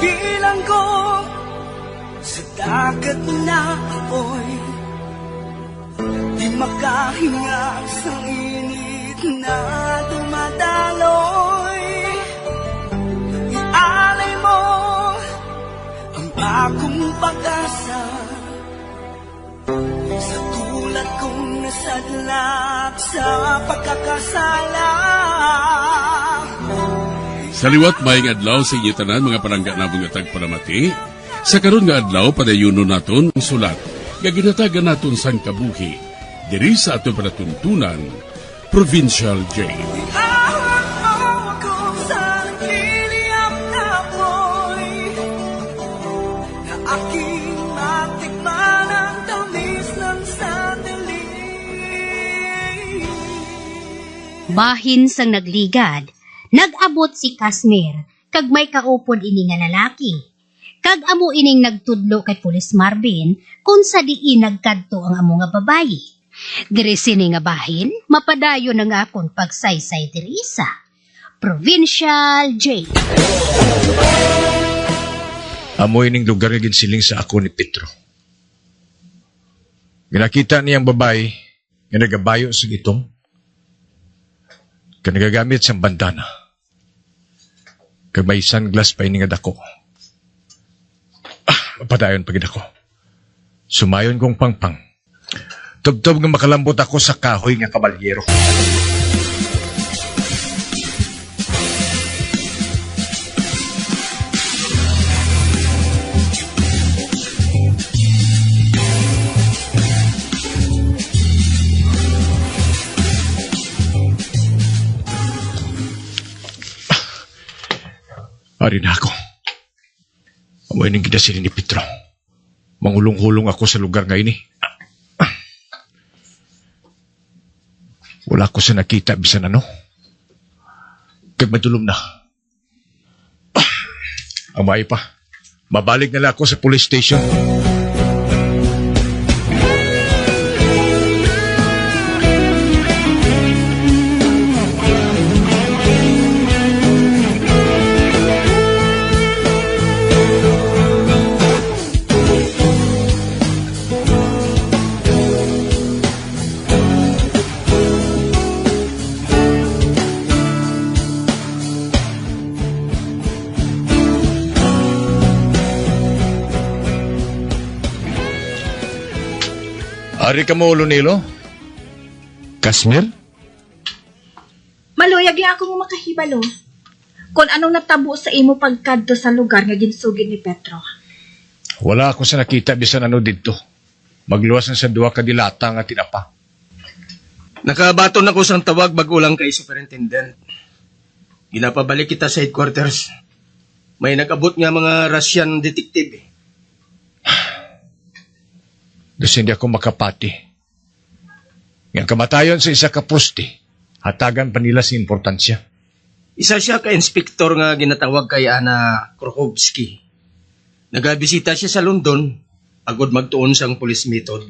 bilang ko sa dagat na apoy, di makahinga sa init na dumadaloy. Ialay mo ang akong pag-asa sa tulad kong nasadlak sa pagkakasala. Sa liwat maing adlaw sa inyo tanan mga palangga na mga tagpalamati, sa karon nga adlaw padayuno naton ang sulat nga ginatagan naton sang kabuhi diri sa aton panatuntunan Provincial Jail. Ihawak mo ako sa nagliliyap na apoy, na aking matikman ang tamis ng sandali. Bahin sang nagligad, nag-abot si Casmer, kag may kaupod ini nga lalaki. Kag amo ining nagtudlo kay Pulis Marvin kung sa diin nagkadto ang amo nga babayi. Diri sini nga bahin, mapadayon ang akon pagsaysay diri sa Provincial Jail. Amo ining lugar nga ginsiling sa ako ni Petro. Ginakita niyang babae nga nagabayo sa gitong ka nagagamit siyang bandana. Kag may sunglass pa ini nga dako. Mapadayon pagid ako. Sumayon kong pangpang. Tubtob nga makalambot ako sa kahoy nga kabalyero. Ari na ako. Amoy ning gidasilin ni Petro. Mangulong-hulong ako sa lugar nga ini. Wala ko sa nakita bisan ano. Kag madulom na. Amay pa. Mabalik na lang ako sa police station. Ari ka mo, Lunilo? Casmer? Maluyag lang ako mo makahibalo. Kung anong natabo sa imo pagkadto sa lugar nga ginsugid ni Petro. Wala ako sa nakita bisan ano dito. Magluwas na sa duwa ka dilata nga tinapa. Nakabaton ako sang tawag bagulang kay Superintendent. Ginapabalik kita sa headquarters. May nag-abot nga mga Russian detective. Gusto hindi ako makapati. Nga kamatayon sa isa ka poste, hatagan pa nila sa importansya. Isa siya ka-inspektor nga ginatawag kay Anna Krokowski. Nagabisita siya sa London, agod magtuon sang police method.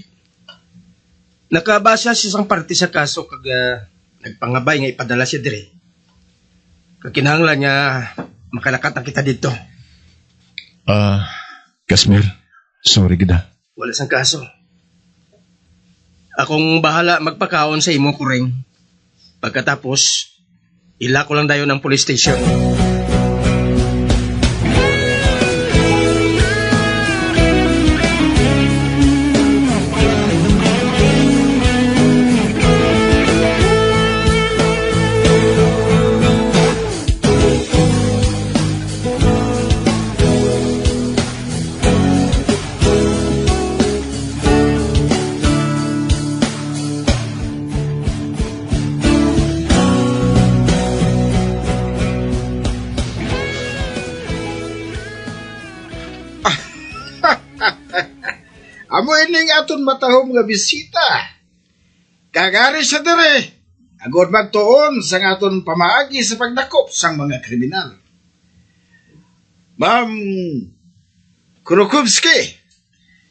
Nakabasa siya sang parte sa kaso kag nagpangabay nga ipadala siya dire. Kakinahanglan niya makalakat na kita dito. Casmer, sorry gida. Wala sang kaso. Akong bahala magpakaon sa imo kuring. Pagkatapos, ila ko lang dayon ng police station. Amo ining aton matahom nga bisita. Kagari sa dire. Agod magtuon sa aton pamaagi sa pagdakop sang mga kriminal. Ma'am Krokowski,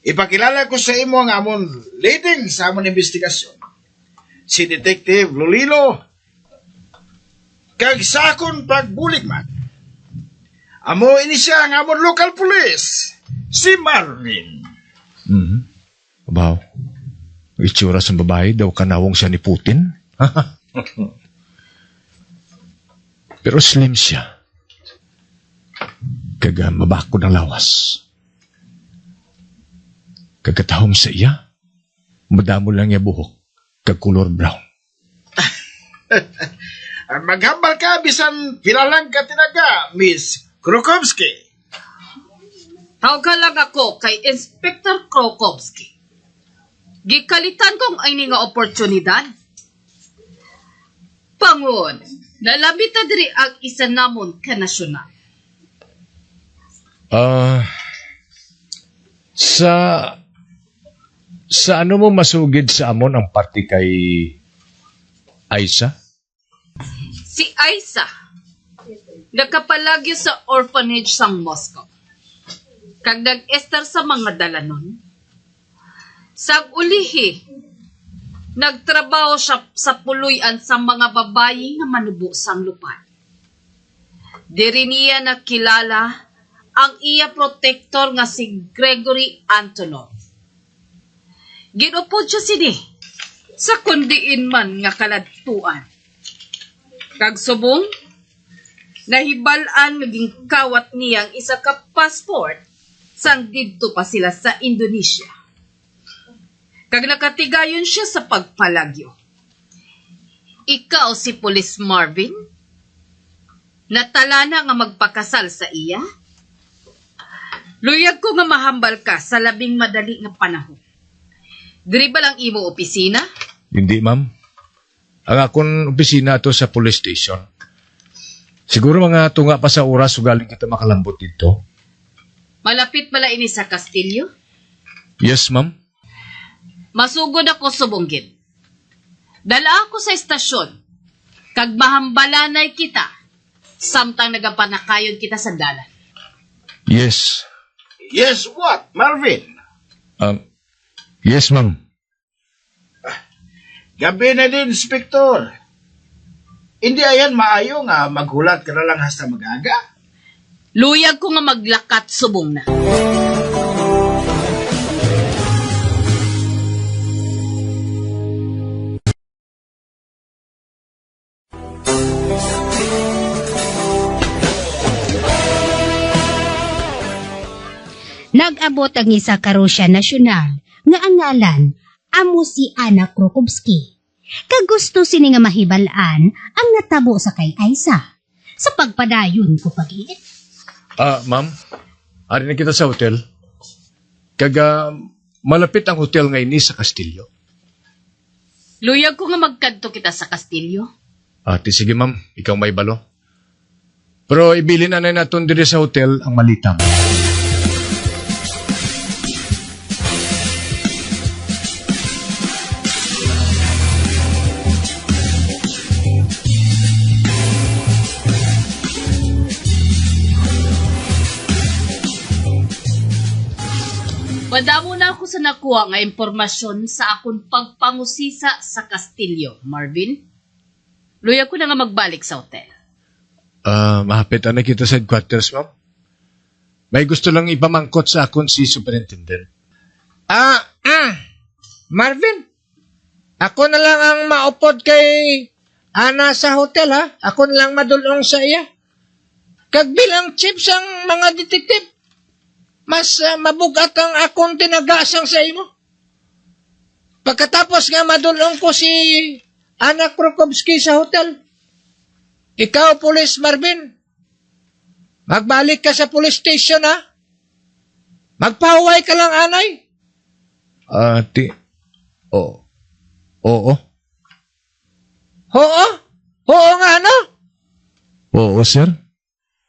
ipakilala ko sa imo ang amon leading sa amon investigasyon. Si Detective Lolilo kag sakon pagbulig man. Amo ini siya ang amon local police, si Marvin. Abaw, itsura sa babae daw kanawong siya ni Putin. Pero slim siya. Kaga mabako ng lawas. Kagatahom sa iya, madamo lang niya buhok, kag-color brown. Maghambal ka, bisan pinalang ka tinaga, Miss Krokowski. Tawag lang ako kay Inspector Krokowski. Gikalitan kong ay nga oportunidad. Pangon, nalabita diri ang isa namon ka nasyonal. Sa ano mo masugid sa amon ang party kay Aisa? Si Aisa, nakapalagyo sa orphanage sang Moscow. Kag nag-ester sa mga dalanon. Sang ulihi, nagtrabaho siya sa puluyan sa mga babayi nga manubo sang lupan. Diri niya nakilala ang iya protector nga si Gregory Antonov. Ginupod siya sini sa kundiin man nga kaladtuan. Kag subong, nahibalaan naging kawat niyang isa ka passport sang didto pa sila sa Indonesia. Kag nakatigayon siya sa pagpalagyo. Ikaw si Police Marvin? Natala na nga magpakasal sa iya? Luyag ko nga mahambal ka sa labing madali nga panahon. Diri ba lang imo opisina? Hindi, ma'am. Ang akong opisina to sa police station. Siguro mga tunga pa sa oras o galing kita makalambot dito. Malapit pala ini sa Castillo? Yes, ma'am. Masugod ako subunggin. Dala ako sa estasyon. Kag mahambalanay kita. Samtang nagapanakayon kita sa dalan. Yes. Yes, what, Marvin? Yes, ma'am. Gabi na din, Inspektor. Hindi ayan maayo nga maghulat ka na lang hasta magaga. Luyag ko nga maglakat subong na. Nag-abot ang isa ka Rusya nasyonal nga ang ngalan amo si Anna Krokowski. Kag gusto sini nga mahibalaan ang natabo sa kay Aisa sa pagpadayon ko pag-iit. Ma'am, ari na kita sa hotel. Kaga malapit ang hotel ngayon sa Castillo. Luyag ko nga magkadto kita sa Castillo. Sige ma'am, ikaw may balo. Pero ibilin na natin diri sa hotel ang malita mo. Madamo na ako sa nakuha nga impormasyon sa akong pagpangusisa sa Castillo, Marvin. Luyag ko na nga magbalik sa hotel. Mahapit na kita sa headquarters, ma'am. May gusto lang ipamangkot sa akon si Superintendent. Marvin, ako na lang ang maupod kay Ana sa hotel, ha? Ako na lang madulong sa iya. Kag bilang chief sang mga detektive, mas mabugat ang akong tinagasang sa imo. Pagkatapos nga madulong ko si Ana Krokowski sa hotel, ikaw, Police Marvin, magbalik ka sa police station, ha? Magpahuway ka lang, anay. Oo. Oo? Oo nga, ano? Oo, sir.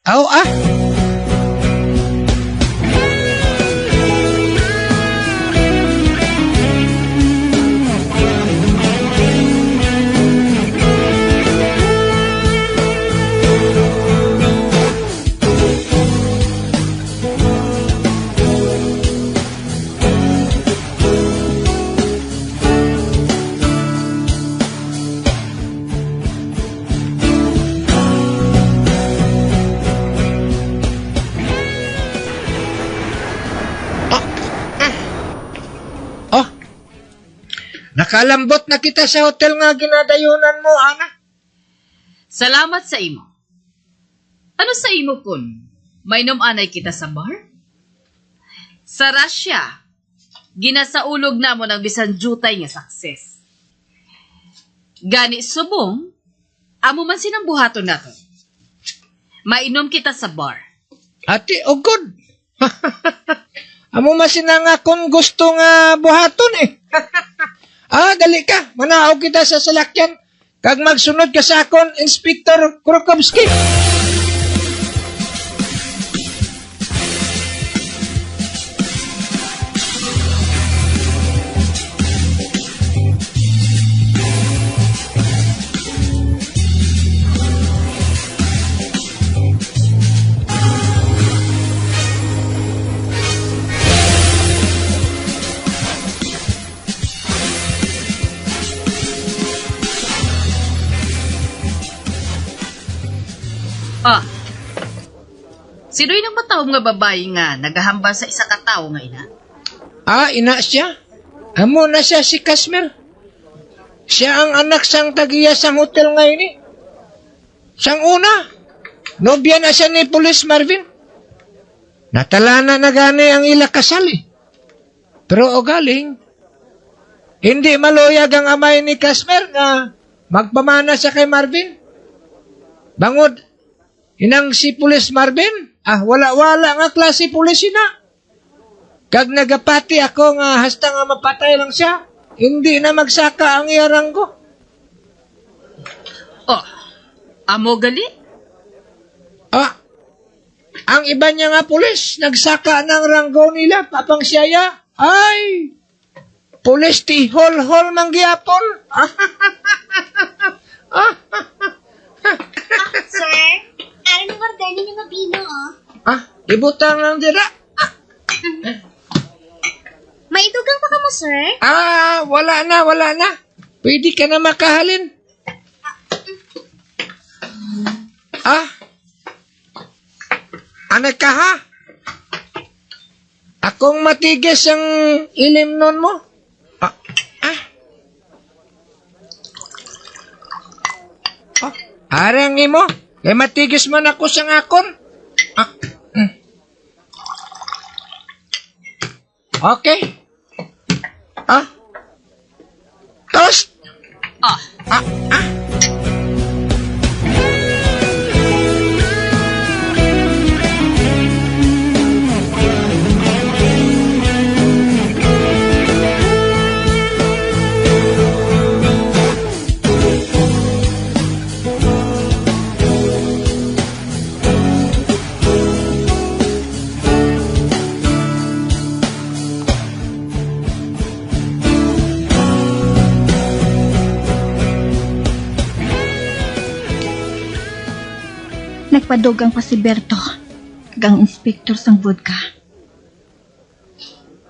Oo, Nakalambot na kita sa hotel nga ginadayunan mo, Ana. Salamat sa imo. Ano sa imo kun? Mainom anay kita sa bar? Sa Russia, ginasaulog na mo ng bisan jutay nga success. Gani subong, amo man sinang buhaton nato. Mainom kita sa bar. Ate, oh good. Amo masinang akong gusto nga buhaton eh. Dali ka. Manaog kita sa salakyan. Kag magsunod ka sa akon, Inspector Krokowski. Sino'y nang matawag nga babae nga nagahambal sa isa ka tao nga ina? Ina siya. Amo na siya si Kasmer. Siya ang anak sang tagiya sang hotel ngayon eh. Sang una, nobya na siya ni Police Marvin. Natalana na gani ang ila kasal eh. Pero o galing, hindi maluyag ang amay ni Kasmer nga magpamana siya kay Marvin. Bangod, inang si Police Marvin, wala-wala nga klase pulis na. Kag nagapati ako nga hasta nga mapatay lang siya, hindi na magsaka ang iyarang ko. Amo gali? Ang iba niya nga pulis, nagsaka ng ranggo nila, papang siyaya. Ay, pulis ti hol-hol manggiyapon. Sir, ano nang order ninyo mabino, Ibutang lang dira. Maitugang pa ka mo, sir? Wala na. Pwede ka na makahalin. Anak ka ha? Akong matigas ang ilim nun mo. Arang mo. Matigas man ako sa ngakon. Okay. Toast. Nagpadugang pa si Berto, kagang inspektor sang vodka.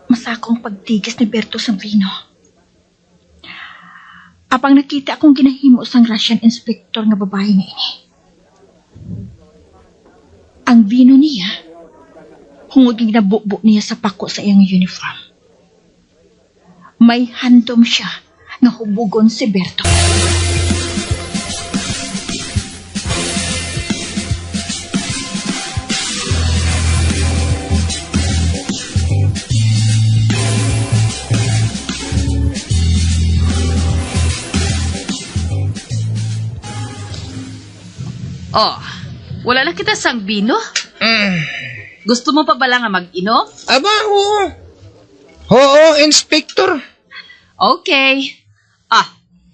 Masakong pagtigis ni Berto sang vino. Apang nakita akong ginahimo sang Russian inspector nga babae nga ini. Ang vino niya, hungod ginabubo niya sa pako sa iyang uniform. May handom siya nga hubugon si Berto. Wala na kita sang bino? Gusto mo pa bala nga mag-inom? Oo. Oo, inspektor. Okay.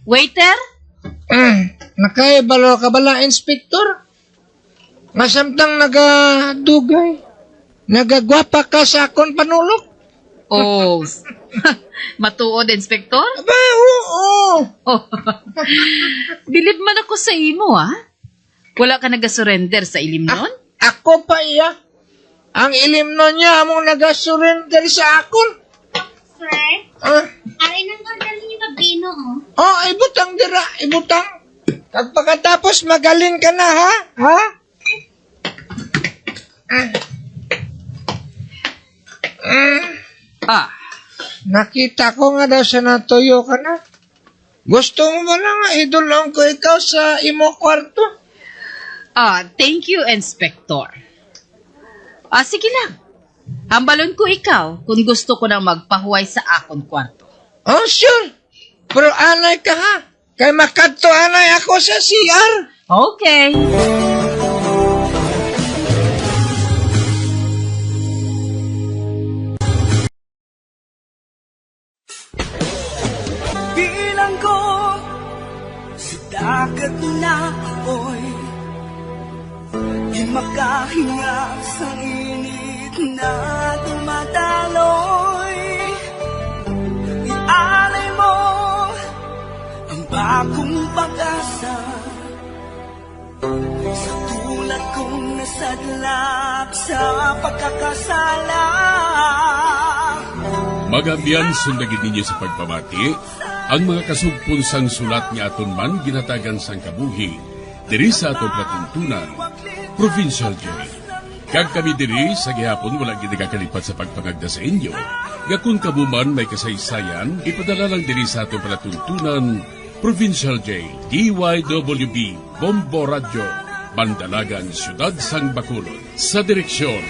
Waiter? Nakaibalo ka bala, inspektor? Masamtang nagadugay. Nagagwapa ka sa akon panulok. Matuod, inspektor? Oo. Bilib man ako sa imo, Wala ka nag-surrender sa ilim nun? Ako pa iya. Ang ilim nun niya among nag-surrender sa akon. Sir, aray nang order ninyo mabino, Ibutang dira, ibutang. Kag pagkatapos magaling ka na, ha? Nakita ko nga daw sa natuyo ka na. Gusto mo ba na nga idulong ko ikaw sa imo kwarto? Thank you, Inspector. Sige lang. Hambalon ko ikaw kung gusto ko nang magpahuway sa akon kwarto. Oh, sure. Pero anay ka ha. Kay makadto anay ako sa CR. Okay. Bilang ko sa dagat na apoy, di makahinga sa init na tumataloy. Ialay mo ang bagong pag-asa sa tulad kong nasadlak sa pagkakasala. Magabiyan sundagin ninyo sa pagpamati, ang mga kasugpon sang sulat ni aton man ginatagan sang kabuhi, diri sa aton platuntunan, Provincial Jail. Kag kami diri sa gihapon wala ginagakalipat sa pagpangagda sa inyo. Gakun kabuman may kasaysayan, ipadala lang diri sa aton platuntunan, Provincial Jail, DYWB, Bombo Radio, Bandalagan, Siyudad Sang Bacolod, sa direksyon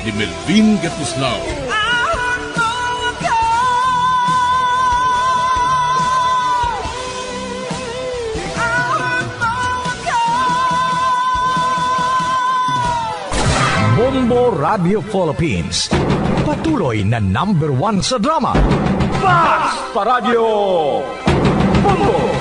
ni Melvin Gatuslao. Bombo Radio Philippines. Patuloy na #1 sa drama. Fast pa Radio! Bombo!